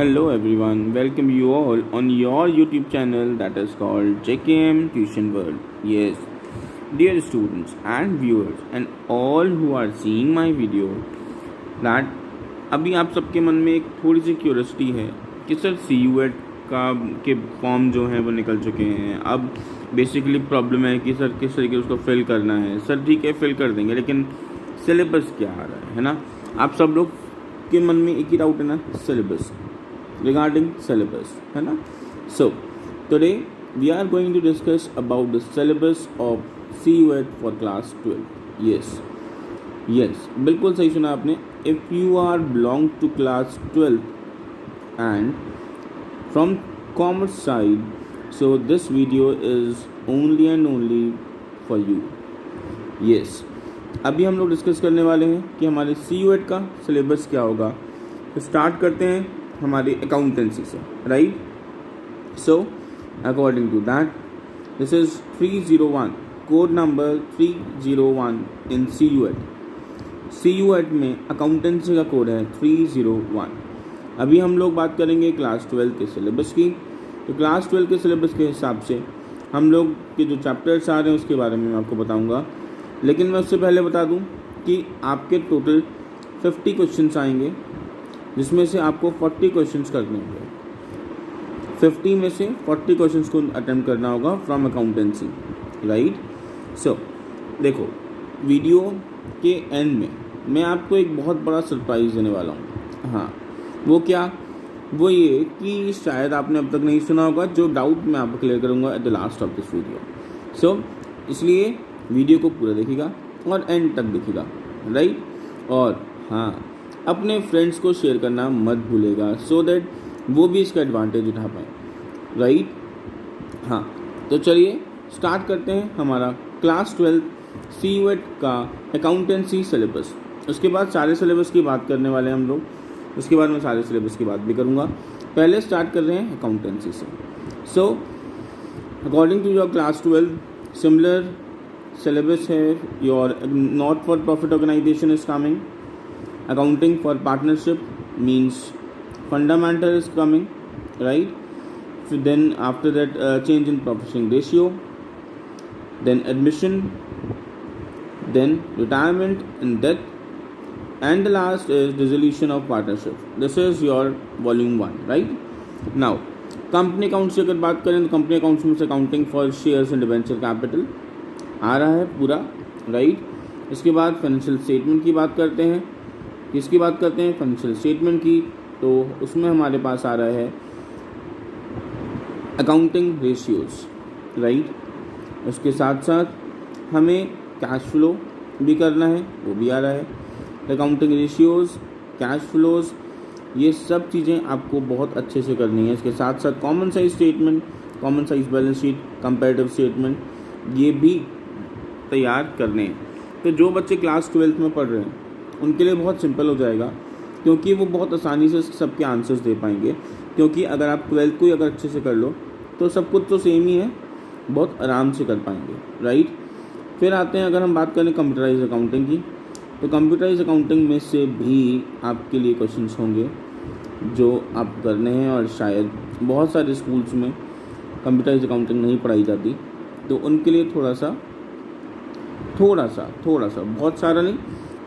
Hello everyone, welcome you all on your YouTube channel that is called JKM Tuition World. Yes, dear students and viewers and all who are seeing my video, that अभी आप सबके मन में एक थोड़ी सी curiosity है कि sir CUET का के फॉर्म जो हैं वो निकल चुके हैं। अब बेसिकली प्रॉब्लम है कि सर किस तरीके से उसको फिल करना है। सर ठीक है फिल कर देंगे, लेकिन सिलेबस क्या आ रहा है ना। आप सब लोग के मन में एक ही डाउट है ना, सिलेबस, regarding syllabus है ना। So today we are going to discuss about the syllabus of CUET for class 12. yes बिल्कुल सही सुना आपने। if you are belong to class 12 and from commerce side, so this video is only and only for you. yes अभी हम लोग discuss करने वाले हैं कि हमारे CUET का सिलेबस क्या होगा। तो स्टार्ट करते हैं हमारी अकाउंटेंसी से, right. So according to that this is 301, code number 301 in CUET में अकाउंटेंसी का कोड है 301। अभी हम लोग बात करेंगे क्लास 12 के सिलेबस की। तो क्लास 12 के सिलेबस के हिसाब से हम लोग के जो चैप्टर्स आ रहे हैं उसके बारे में मैं आपको बताऊंगा, लेकिन मैं उससे पहले बता दूं कि आपके टोटल 50 क्वेश्चंस आएंगे, जिसमें से आपको 40 क्वेश्चंस करने होंगे। 50 में से 40 क्वेश्चंस को अटेम्प्ट करना होगा फ्रॉम अकाउंटेंसी, राइट। सो देखो, वीडियो के एंड में मैं आपको एक बहुत बड़ा सरप्राइज़ देने वाला हूँ। हाँ, वो क्या? वो ये कि शायद आपने अब तक नहीं सुना होगा, जो डाउट मैं आपको क्लियर करूँगा at the last of this video. So इसलिए वीडियो को पूरा देखिएगा और एंड तक देखिएगा, राइट। और हाँ, अपने फ्रेंड्स को शेयर करना मत भूलेगा, सो दैट वो भी इसका एडवांटेज उठा पाए, राइट। हाँ, तो चलिए स्टार्ट करते हैं हमारा क्लास 12 CUET का अकाउंटेंसी सिलेबस। उसके बाद सारे सिलेबस की बात करने वाले हैं हम लोग, उसके बाद मैं सारे सिलेबस की बात भी करूँगा। पहले स्टार्ट कर रहे हैं अकाउंटेंसी से। So according to your class 12 similar syllabus है। Your not for profit organisation is coming, accounting for partnership means fundamental is coming, right. So then after that change in profession ratio, then admission, then retirement and death, and the last is dissolution of partnership. This is your volume 1, right. Now company accounts की अगर बात करें तो company accounts में से accounting for shares and debenture capital आ रहा है पूरा, राइट। इसके बाद फाइनेंशियल स्टेटमेंट की बात करते हैं। किसकी बात करते हैं? फाइनेंशियल स्टेटमेंट की। तो उसमें हमारे पास आ रहा है अकाउंटिंग रेशियोज, राइट। उसके साथ साथ हमें कैश फ्लो भी करना है, वो भी आ रहा है। अकाउंटिंग रेशियोज, कैश फ्लोज, ये सब चीज़ें आपको बहुत अच्छे से करनी है। इसके साथ साथ common size statement, common size balance sheet, comparative statement, ये भी तैयार करने हैं। तो जो बच्चे क्लास 12 में पढ़ रहे हैं उनके लिए बहुत सिंपल हो जाएगा, क्योंकि वो बहुत आसानी से सबके आंसर्स दे पाएंगे। क्योंकि अगर आप 12th को ही अगर अच्छे से कर लो तो सब कुछ तो सेम ही है, बहुत आराम से कर पाएंगे, राइट। फिर आते हैं, अगर हम बात करें कंप्यूटराइज अकाउंटिंग की, तो कंप्यूटराइज अकाउंटिंग में से भी आपके लिए क्वेश्चंस होंगे जो आप करने हैं, और शायद बहुत सारे स्कूल्स में कंप्यूटराइज अकाउंटिंग नहीं पढ़ाई जाती, तो उनके लिए थोड़ा सा बहुत सारा नहीं,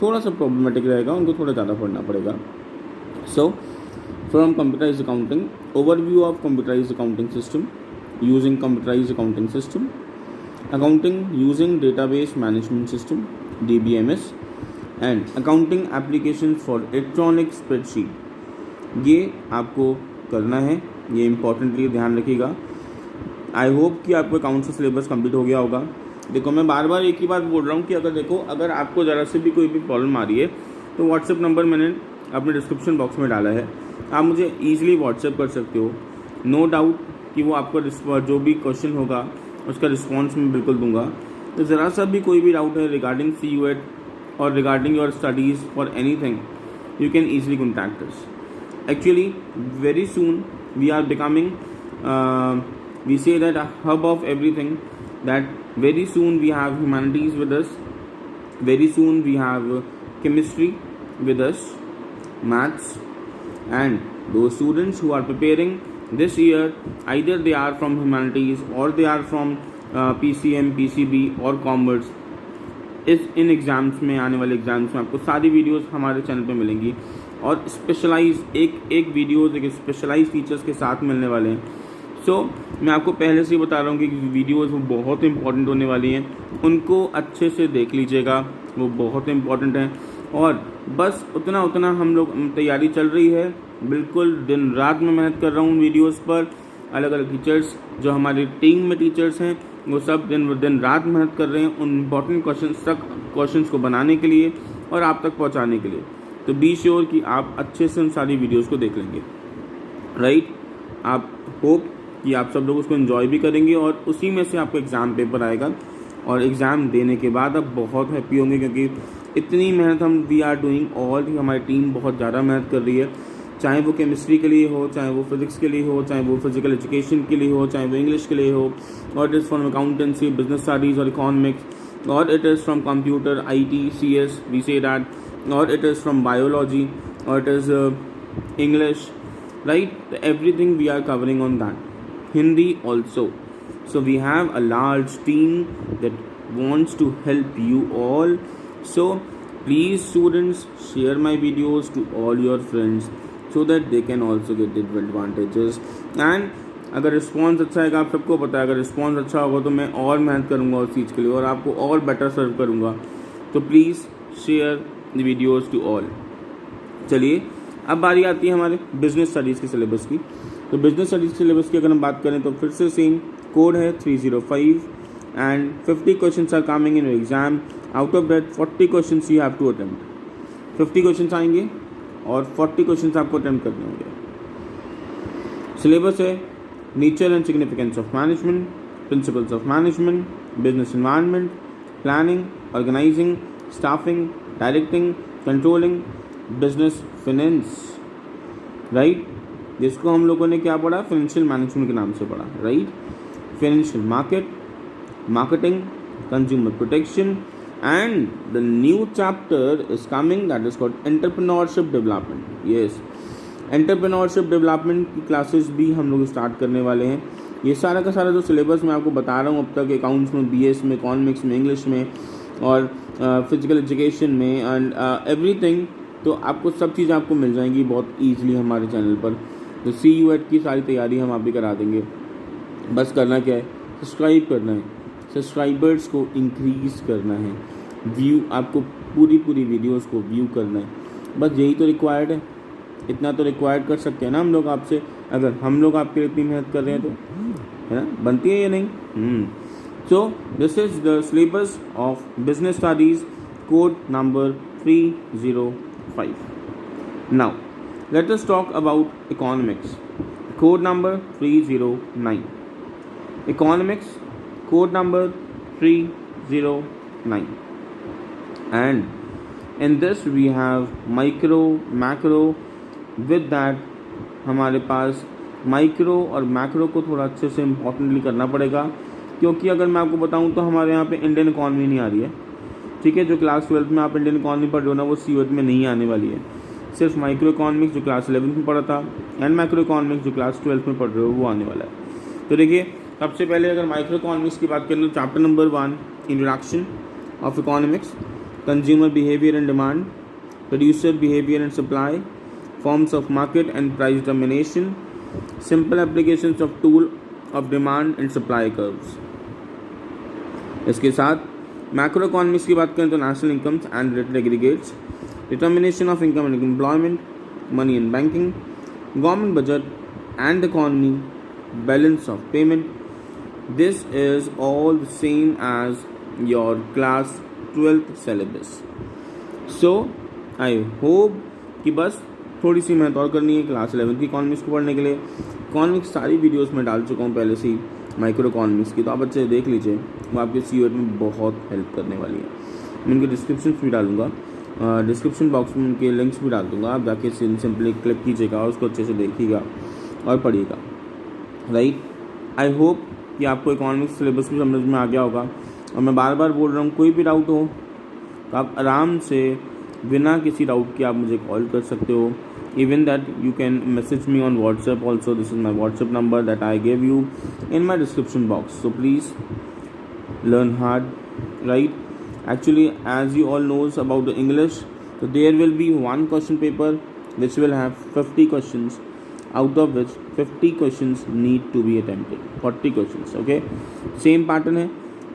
थोड़ा सा प्रॉब्लमेटिक रहेगा, उनको थोड़ा ज़्यादा पढ़ना पड़ेगा। So from computerise accounting, overview of computerise accounting system, using computerise accounting system, accounting using database management system DBMS, and accounting application for electronic spreadsheet. ये आपको करना है, ये इम्पॉर्टेंटली ध्यान रखिएगा। आई होप कि आपको अकाउंट का सिलेबस कंप्लीट हो गया होगा। देखो, मैं बार बार एक ही बात बोल रहा हूँ कि अगर आपको ज़रा से भी कोई भी प्रॉब्लम आ रही है तो व्हाट्सएप नंबर मैंने अपने डिस्क्रिप्शन बॉक्स में डाला है, आप मुझे ईजिली व्हाट्सएप कर सकते हो। नो डाउट कि वो आपका जो भी क्वेश्चन होगा उसका रिस्पॉन्स मैं बिल्कुल दूंगा। तो ज़रा सा भी कोई भी डाउट है रिगार्डिंग CUET और regarding your studies for anything, you can easily contact us. Actually very soon we are becoming, we say that a hub of everything, that very soon we have humanities with us, very soon we have chemistry with us, maths, and those students who are preparing this year, either they are from humanities or they are from PCM, PCB और commerce, इन exams में, आने वाले exams में आपको सारी videos हमारे channel पे मिलेंगी और स्पेशलाइज एक वीडियोस एक स्पेशलाइज टीचर्स के साथ मिलने वाले हैं। सो मैं आपको पहले से ही बता रहा हूँ कि वीडियोस वो बहुत इंपॉर्टेंट होने वाली हैं, उनको अच्छे से देख लीजिएगा, वो बहुत इंपॉर्टेंट हैं। और बस उतना हम लोग तैयारी चल रही है, बिल्कुल दिन रात में मेहनत कर रहा हूँ वीडियोस पर। अलग अलग टीचर्स जो हमारी टीम में टीचर्स हैं वो सब दिन रात मेहनत कर रहे हैं उन इम्पॉर्टेंट क्वेश्चंस को बनाने के लिए और आप तक पहुंचाने के लिए। तो बी श्योर कि आप अच्छे से उन सारी वीडियोस को देख लेंगे, राइट। आप होप कि आप सब लोग उसको एंजॉय भी करेंगे और उसी में से आपको एग्ज़ाम पेपर आएगा और एग्ज़ाम देने के बाद आप बहुत हैप्पी होंगे, क्योंकि इतनी मेहनत वी आर डूइंग ऑल, हमारी टीम बहुत ज़्यादा मेहनत कर रही है, चाहे वो केमिस्ट्री के लिए हो, चाहे वो फिजिक्स के लिए हो, चाहे वो फिजिकल एजुकेशन के लिए हो, चाहे वो इंग्लिश के लिए हो, और it is from accountancy, business studies और इकोनॉमिक्स, और it is from computer, IT, CS, we say that, और इट इज़ फ्रॉम बायोलॉजी, और it is English, right? Everything we are covering on that. Hindi also. So we have a large team that wants to help you all. So please students, share my videos to all your friends so that they can also get the advantages. And अगर response अच्छा है, आप सबको पता है, अगर response अच्छा होगा तो मैं और मेहनत करूँगा उस चीज़ के लिए और आपको और बेटर सर्व करूँगा। तो please share the videos to all. चलिए अब बारी आती है हमारे बिजनेस स्टडीज़ के सिलेबस की। तो बिजनेस स्टडीज़ सिलेबस की अगर हम बात करें तो फिर से सेम कोड है 305 and 50 questions are coming in exam. Out of that 40 questions you have to attempt. 50 questions आएंगे और 40 क्वेश्चंस आपको अटेम्प्ट करने होंगे। सिलेबस है nature and significance of management, principles of management, business environment, planning, organising, staffing, directing, controlling, business finance, right. जिसको हम लोगों ने क्या पढ़ा, फाइनेंशियल मैनेजमेंट के नाम से पढ़ा, right. Financial market, marketing, consumer protection, and the new chapter is coming that is called entrepreneurship development. Yes, entrepreneurship development की क्लासेस भी हम लोग स्टार्ट करने वाले हैं। ये सारा का सारा जो सिलेबस मैं आपको बता रहा हूँ अब तक, अकाउंट्स में, BS में, इकोनॉमिक्स में, इंग्लिश में और फिजिकल एजुकेशन में एंड एवरीथिंग, तो आपको सब चीज़ें आपको मिल जाएंगी बहुत ईजिली हमारे चैनल पर। तो CUET की सारी तैयारी हम आप भी करा देंगे। बस करना क्या है, सब्सक्राइब करना है, सब्सक्राइबर्स को इंक्रीज़ करना है, व्यू आपको पूरी वीडियोस को व्यू करना है, बस यही तो रिक्वायर्ड है। इतना तो रिक्वायर्ड कर सकते हैं ना हम लोग आपसे, अगर हम लोग आपके लिए इतनी मेहनत कर रहे हैं तो, है ना, बनती है या नहीं। So this is the syllabus of business studies, code number 305. Now let us talk about economics, code number 309. Economics, code number 309. And in this we have micro, macro. With that हमारे पास माइक्रो और macro को थोड़ा अच्छे से importantly करना पड़ेगा, क्योंकि अगर मैं आपको बताऊं तो हमारे यहाँ पे इंडियन इकॉनमी नहीं आ रही है, ठीक है। जो क्लास 12 में आप इंडियन इकॉनमी पढ़ रहे हो ना, वो CUET में नहीं आने वाली है। सिर्फ माइक्रो इकॉनमिक्स जो क्लास 11 में पढ़ा था एंड मैक्रो इकॉनमिक्स जो क्लास 12 में पढ़ रहे हो वो आने वाला है। तो देखिए, सबसे पहले अगर माइक्रो इकॉनमिक्स की बात करें तो chapter number 1, introduction of economics, consumer behaviour and demand, producer behaviour and supply, forms of market and price determination, simple applications of tool of demand and supply curves। इसके साथ मैक्रो इकोनॉमिक्स की बात करें तो national incomes and related aggregates, determination of income and employment, money and banking, government budget and economy, balance of payment. This is all the same as your class 12th सिलेबस। So I hope कि बस थोड़ी सी मेहनत और करनी है class 11 की economics को पढ़ने के लिए। इकोनॉमिक्स सारी वीडियोस में डाल चुका हूँ पहले से ही माइक्रो इकोनॉमिक्स की, तो आप अच्छे देख लीजिए, वो आपके CUET में बहुत हेल्प करने वाली है। मैं उनके डिस्क्रिप्शन भी डालूंगा, डिस्क्रिप्शन बॉक्स में उनके लिंक्स भी डाल दूँगा, आप जाके सिंपली क्लिक कीजिएगा और उसको अच्छे से देखिएगा और पढ़िएगा, राइट। आई होप कि आपको इकोनॉमिक्स सिलेबस भी समझ में आ गया होगा। और मैं बार बार बोल रहा हूँ, कोई भी डाउट हो तो आप आराम से बिना किसी डाउट के आप मुझे कॉल कर सकते हो, Even that you can message me on WhatsApp also. This is my WhatsApp number that I gave you in my description box. So please learn hard, right? Actually, as you all knows about the English, so there will be one question paper which will have 50 questions, out of which 50 questions need to be attempted. 40 questions, okay? Same pattern है.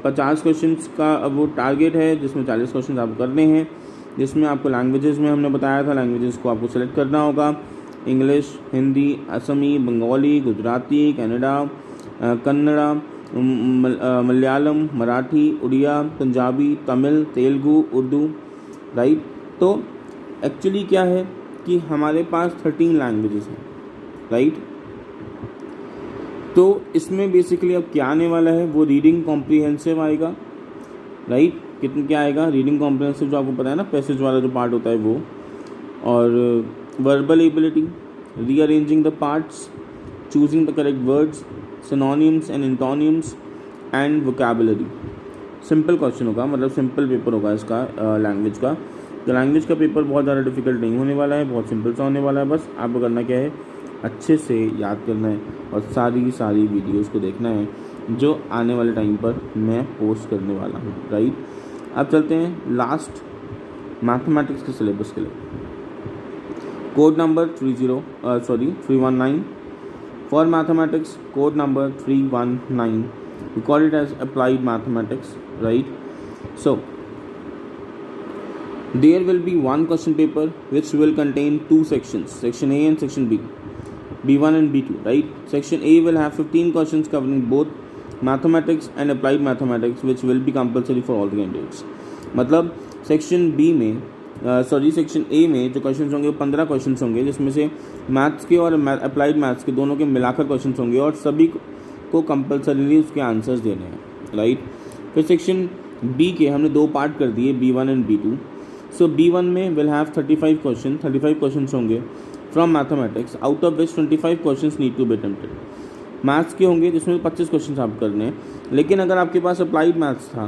50 questions का अब वो target है जिसमें 40 questions आपको करने हैं, जिसमें आपको लैंग्वेजेस में हमने बताया था, लैंग्वेजेस को आपको सेलेक्ट करना होगा. इंग्लिश, हिंदी, असमी, बंगाली, गुजराती, कन्नड़ा, कन्नड़ा, मलयालम, मराठी, उड़िया, पंजाबी, तमिल, तेलुगु, उर्दू, राइट. तो एक्चुअली क्या है कि हमारे पास 13 लैंग्वेजेस हैं, राइट. तो इसमें बेसिकली अब क्या आने वाला है, वो रीडिंग कॉम्प्रिहेंसिव आएगा, राइट. कितना क्या आएगा, रीडिंग कॉम्प्रिहेंसिव जो आपको पता है ना, पैसेज वाला जो पार्ट होता है वो, और verbal ability, rearranging the parts, choosing the correct words, synonyms and antonyms and vocabulary. Simple question होगा, मतलब सिंपल पेपर होगा इसका लैंग्वेज का. तो लैंग्वेज का पेपर बहुत ज़्यादा डिफिकल्ट नहीं होने वाला है, बहुत सिंपल सा होने वाला है. बस आपको करना क्या है, अच्छे से याद करना है और सारी वीडियोस को देखना है जो आने वाले टाइम पर मैं पोस्ट करने वाला हूँ, राइट. अब चलते हैं लास्ट मैथमेटिक्स के सिलेबस के लिए. Code number 319 for mathematics, code number 319. We call it as applied mathematics, right? So there will be one question paper which will contain two sections, section A and section B, B1 and B2, right? Section A will have 15 questions covering both mathematics and applied mathematics, which will be compulsory for all the candidates. मतलब section B में section A में जो questions होंगे वो 15 questions होंगे, जिसमें से maths के और अप्लाइड मैथ्स के दोनों के मिलाकर क्वेश्चंस होंगे और सभी को कंपल्सरीली उसके आंसर्स देने हैं, राइट. फिर सेक्शन B के हमने दो पार्ट कर दिए, B1 and B2. So B1 में विल हैव 35 क्वेश्चंस होंगे from mathematics, out of which 25 questions need to be attempted. Maths के होंगे जिसमें 25 क्वेश्चंस आप करने हैं. लेकिन अगर आपके पास अप्लाइड मैथ्स था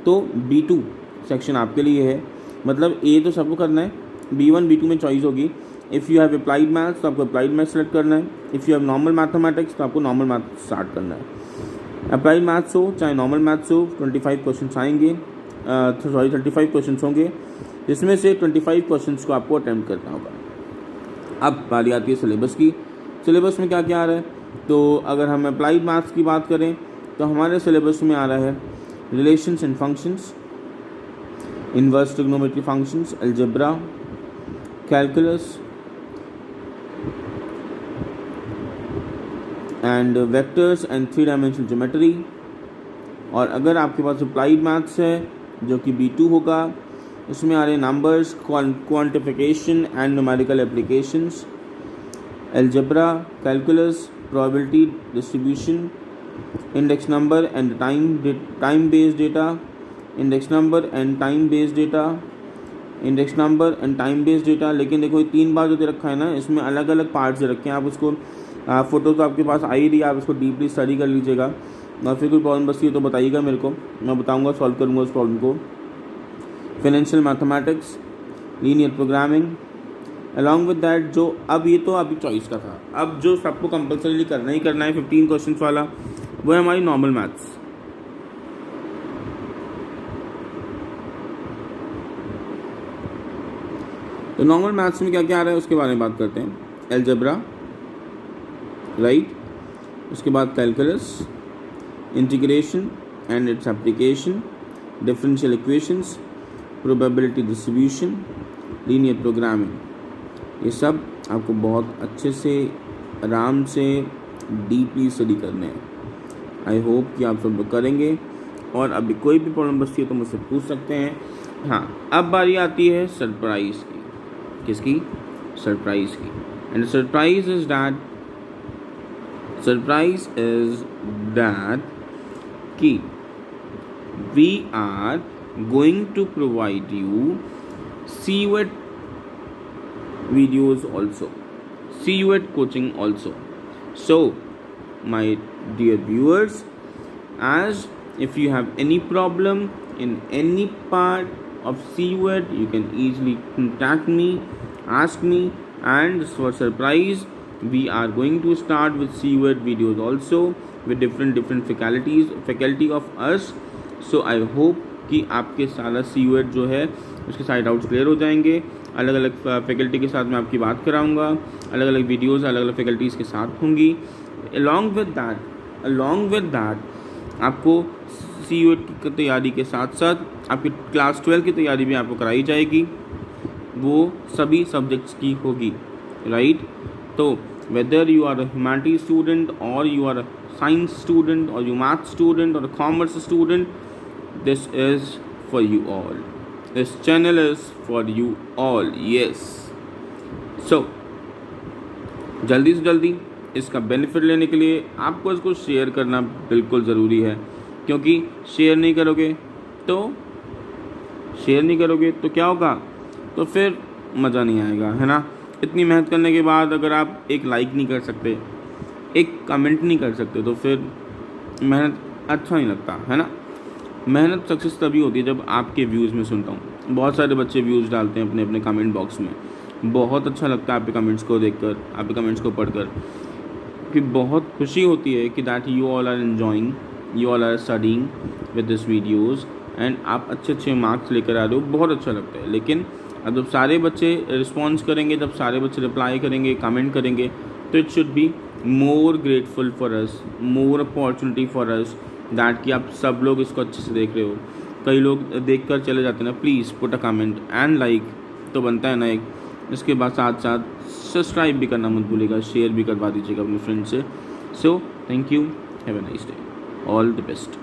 तो B2 सेक्शन आपके लिए है. मतलब A तो सबको करना है, B1 B2 में चॉइस होगी. If you have applied maths तो आपको अप्लाइड मैथ्स सेलेक्ट करना है. If you have normal mathematics तो आपको नॉर्मल मैथ स्टार्ट करना है. अप्लाइड मैथ्स हो चाहे नॉर्मल मैथ्स हो, 25 क्वेश्चन आएंगे, 35 क्वेश्चन होंगे, जिसमें से 25 क्वेश्चन को आपको अटैम्प्ट करना होगा. अब बारी आती है सिलेबस की. सिलेबस में क्या क्या आ रहा है, तो अगर हम अप्लाइड मैथ्स की बात करें तो हमारे सिलेबस में आ रहा है relations and functions, inverse trigonometry functions, algebra, calculus and vectors and 3 dimensional geometry. और अगर आपके पास अप्लाइड मैथ्स है जो कि B2 होगा, उसमें आ रहे numbers, quantification and numerical applications, algebra, calculus, probability distribution, index number and time based data, index number and time based data, index number and time based data. लेकिन देखो ये 3 बार जो दे रखा है ना, इसमें अलग अलग पार्ट्स दे रखे हैं. आप उसको फ़ोटो तो आपके पास आ ही रही है, आप इसको डीपली स्टडी कर लीजिएगा. और फिर कोई प्रॉब्लम बचती है तो बताइएगा मेरे को, मैं बताऊंगा, सॉल्व करूंगा उस प्रॉब्लम को. Financial mathematics, linear programming, along with that जो अब ये तो अभी चॉइस का था, अब जो सबको कंपल्सरीली करना ही करना है 15 क्वेश्चन वाला, वो है हमारी नॉर्मल मैथ्स. तो नॉर्मल मैथ्स में क्या क्या आ रहा है उसके बारे में बात करते हैं. Algebra, right. उसके बाद calculus, integration and its application, differential equations, probability distribution, linear programming. ये सब आपको बहुत अच्छे से आराम से डीपली स्टडी करने हैं. आई होप कि आप सब लोग करेंगे. और अभी कोई भी प्रॉब्लम बचती है तो मुझसे पूछ सकते हैं. हाँ, अब बारी आती है सरप्राइज़ की. किसकी? सरप्राइज़ की. एंड सरप्राइज इज दैट कि we are going to provide you CUET videos also, CUET coaching also. So my dear viewers, as if you have any problem in any part of CUET, you can easily contact me, ask me, and for surprise we are going to start with CUET videos also with different faculty of us. So I hope कि आपके सारा CUET जो है उसके सारे doubts clear हो जाएंगे। अलग अलग फैकल्टी के साथ मैं आपकी बात कराऊंगा, अलग अलग वीडियोस अलग अलग फैकल्टीज़ के साथ होंगी। अलॉन्ग विद दैट आपको CUET की तैयारी के साथ साथ आपकी क्लास 12 की तैयारी भी आपको कराई जाएगी, वो सभी सब्जेक्ट्स की होगी, राइट। तो whether you are a humanity student और you are a science student और यू मैथ स्टूडेंट और commerce student, this is for you all, this channel is for you all, yes. So जल्दी से जल्दी इसका बेनिफिट लेने के लिए आपको इसको शेयर करना बिल्कुल ज़रूरी है, क्योंकि शेयर नहीं करोगे तो क्या होगा, तो फिर मज़ा नहीं आएगा, है ना। इतनी मेहनत करने के बाद अगर आप एक लाइक नहीं कर सकते, एक कमेंट नहीं कर सकते, तो फिर मेहनत अच्छा नहीं लगता, है ना। मेहनत सक्सेस तभी होती है जब आपके व्यूज़ में सुनता हूँ। बहुत सारे बच्चे व्यूज़ डालते हैं अपने अपने कमेंट बॉक्स में, बहुत अच्छा लगता है आपके कमेंट्स को देखकर, आपके कमेंट्स को पढ़कर, कि बहुत खुशी होती है कि that you all are enjoying, you all are studying with this videos and आप अच्छे मार्क्स लेकर आ रहे हो, बहुत अच्छा लगता है। लेकिन अब जब सारे बच्चे रिस्पॉन्स करेंगे, जब सारे बच्चे रिप्लाई करेंगे, कमेंट करेंगे, तो it should be more grateful for us, more opportunity for us that कि आप सब लोग इसको अच्छे से देख रहे हो। कई लोग देख कर चले जाते हैं ना, please put a comment and like तो बनता है ना एक। इसके बाद साथ साथ सब्सक्राइब भी करना मत भूलिएगा, शेयर भी करवा दीजिएगा अपने फ्रेंड से। So thank you, have a nice day, all the best.